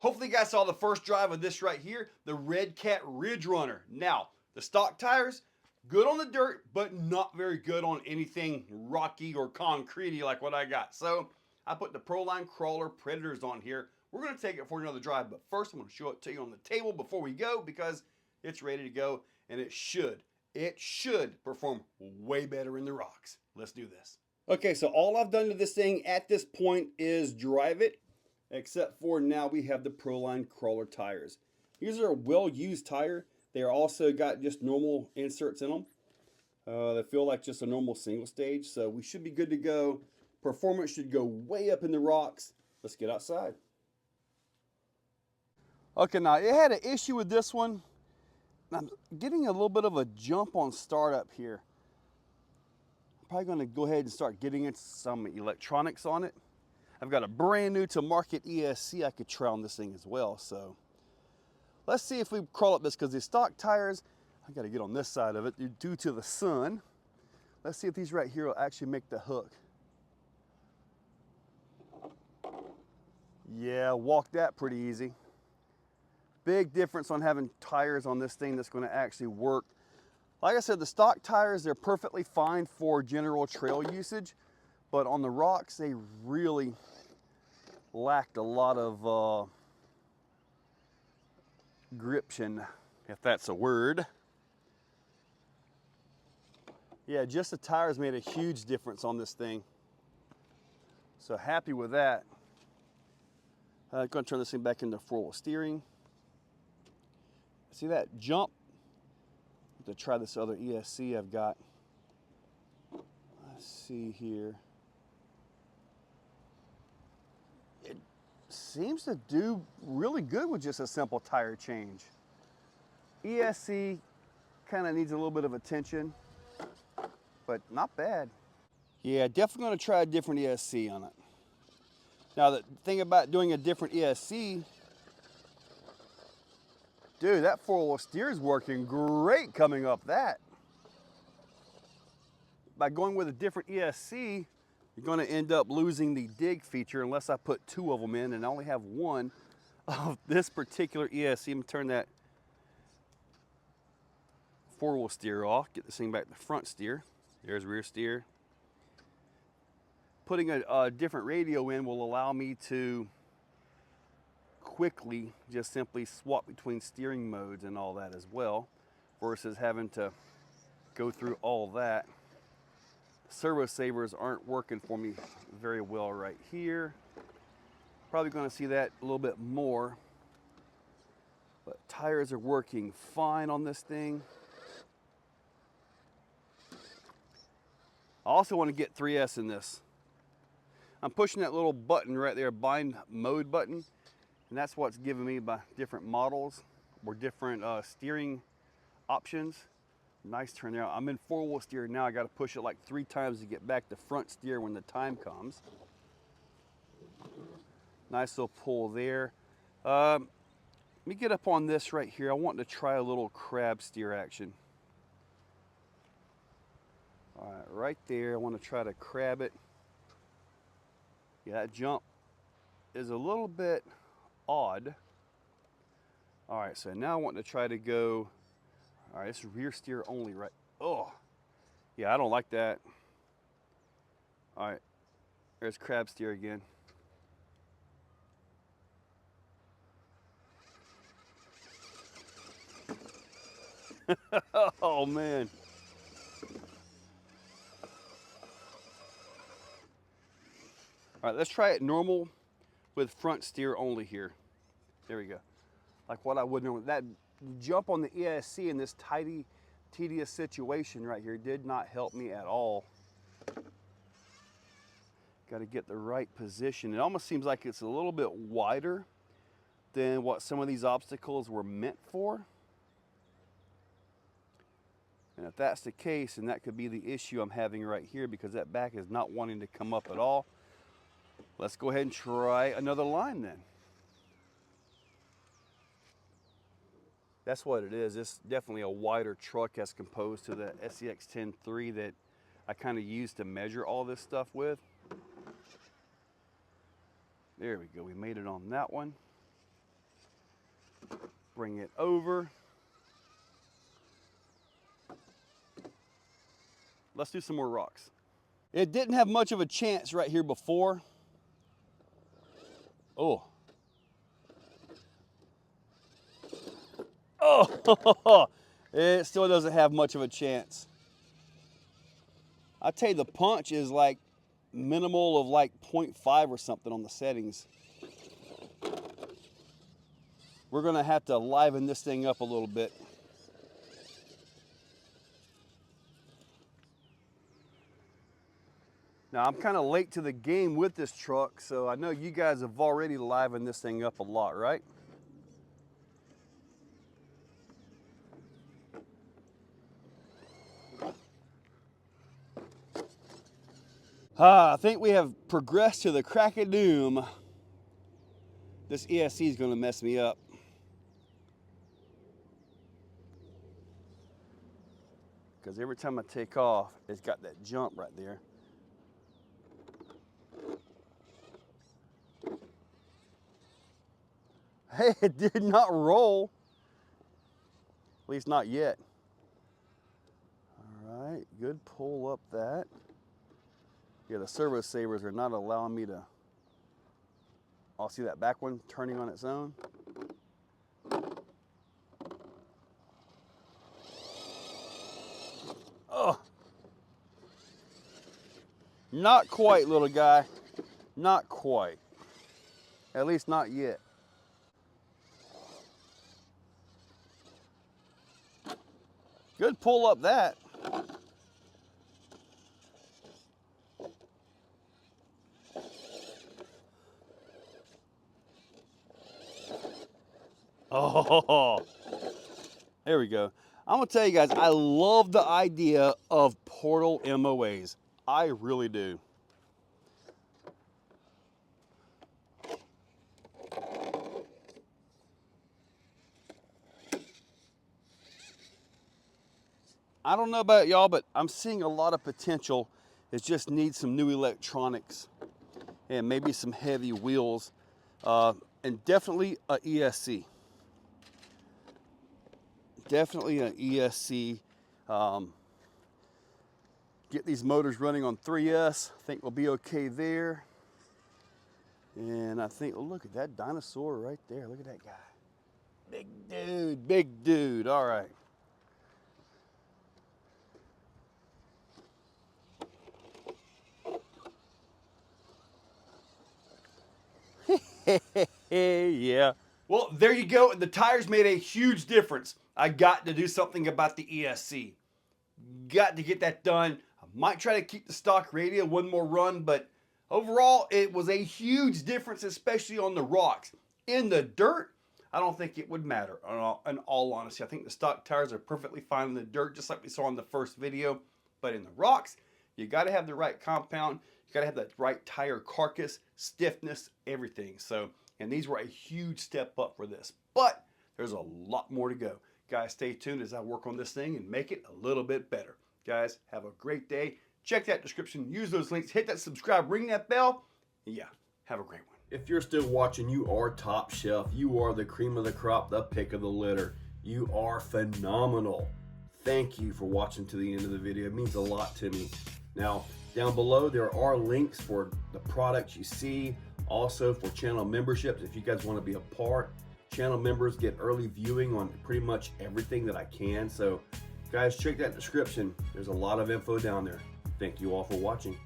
Hopefully you guys saw the first drive of this right here, the Redcat RidgeRunner. Now, the stock tires, good on the dirt, but not very good on anything rocky or concretey like what I got. So I put the PROLINE KRAWLER Predators on here. We're going to take it for another drive, but first I'm going to show it to you on the table before we go because it's ready to go and it should perform way better in the rocks. Let's do this. Okay, so all I've done to this thing at this point is drive it, except for now we have the PROLINE KRAWLER tires. These are a well-used tire. They're also got just normal inserts in them. They feel like just a normal single stage, so we should be good to go. Performance should go way up in the rocks. Let's get outside. Okay, now it had an issue with this one. I'm getting a little bit of a jump on startup here. I'm probably going to go ahead and start getting into some electronics on it. I've got a brand new to market ESC I could try on this thing as well. So let's see if we crawl up this, because the stock tires, I got to get on this side of it due to the sun. Let's see if these right here will actually make the hook. Yeah, walk that pretty easy. Big difference on having tires on this thing that's going to actually work. Like I said, the stock tires, they're perfectly fine for general trail usage, but on the rocks, they really lacked a lot of gription, if that's a word. Yeah, just the tires made a huge difference on this thing. So happy with that. I'm going to turn this thing back into four-wheel steering. See that jump? To try this other ESC I've got. Let's see here. It seems to do really good with just a simple tire change. ESC kind of needs a little bit of attention, but not bad. Yeah, definitely going to try a different ESC on it. Now the thing about doing a different ESC, dude, that four-wheel steer is working great coming up that. By going with a different ESC, you're going to end up losing the dig feature unless I put two of them in, and I only have one of this particular ESC. I'm going to turn that four-wheel steer off, get this thing back to front steer. There's rear steer. Putting a different radio in will allow me to quickly just simply swap between steering modes and all that as well, versus having to go through all that. Servo savers aren't working for me very well right here. Probably going to see that a little bit more, but tires are working fine on this thing. I also want to get 3S in this. I'm pushing that little button right there, bind mode button, and that's what's given me by different models or different steering options. Nice turn there. I'm in four-wheel steer now. I got to push it like 3 times to get back to front steer when the time comes. Nice little pull there. Let me get up on this right here. I want to try a little crab steer action. All right, right there. I want to try to crab it. Yeah, that jump is a little bit odd. All right, so now I want to try to go, all right, this is rear steer only, right? Oh, yeah, I don't like that. All right, there's crab steer again. Oh, man. All right, let's try it normal with front steer only here. There we go. Like what I would know. That jump on the ESC in this tedious situation right here did not help me at all. Got to get the right position. It almost seems like it's a little bit wider than what some of these obstacles were meant for. And if that's the case, then that could be the issue I'm having right here, because that back is not wanting to come up at all. Let's go ahead and try another line then. That's what it is. It's definitely a wider truck as opposed to the SCX-10 that I kind of used to measure all this stuff with. There we go. We made it on that one. bring it over. Let's do some more rocks. It didn't have much of a chance right here before. Oh. Oh, it still doesn't have much of a chance. I tell you, the punch is like minimal of like 0.5 or something on the settings. We're gonna have to liven this thing up a little bit. Now, I'm kind of late to the game with this truck, so I know you guys have already livened this thing up a lot, right? I think we have progressed to the crack of doom. This ESC is going to mess me up. Because every time I take off, it's got that jump right there. Hey, it did not roll. At least not yet. All right, good pull up that. Yeah, the servo savers are not allowing me to. I'll see that back one turning on its own. Oh, not quite, little guy. Not quite. At least not yet. Good pull up that. Oh, there we go. I'm gonna tell you guys, I love the idea of portal MOAs. I really do. I don't know about y'all, but I'm seeing a lot of potential. It just needs some new electronics and maybe some heavy wheels, and definitely a ESC. Definitely an ESC. Get these motors running on 3S. I think we'll be okay there. And I think, oh, look at that dinosaur right there. Look at that guy. Big dude, big dude. All right. Yeah. Well, there you go. The tires made a huge difference. I got to do something about the ESC. Got to get that done. I might try to keep the stock radio one more run, but overall, it was a huge difference, especially on the rocks. In the dirt, I don't think it would matter, in all honesty. I think the stock tires are perfectly fine in the dirt, just like we saw in the first video. But in the rocks, you got to have the right compound. You got to have that right tire carcass, stiffness, everything. So, and these were a huge step up for this. But there's a lot more to go. Guys, stay tuned as I work on this thing and make it a little bit better. Guys, have a great day. Check that description. Use those links. Hit that subscribe. Ring that bell. Yeah, have a great one. If you're still watching, you are top shelf. You are the cream of the crop, the pick of the litter. You are phenomenal. Thank you for watching to the end of the video. It means a lot to me. Now, down below, there are links for the products you see. Also for channel memberships, if you guys want to be a part. Channel members get early viewing on pretty much everything that I can. So, guys, check that description. There's a lot of info down there. Thank you all for watching.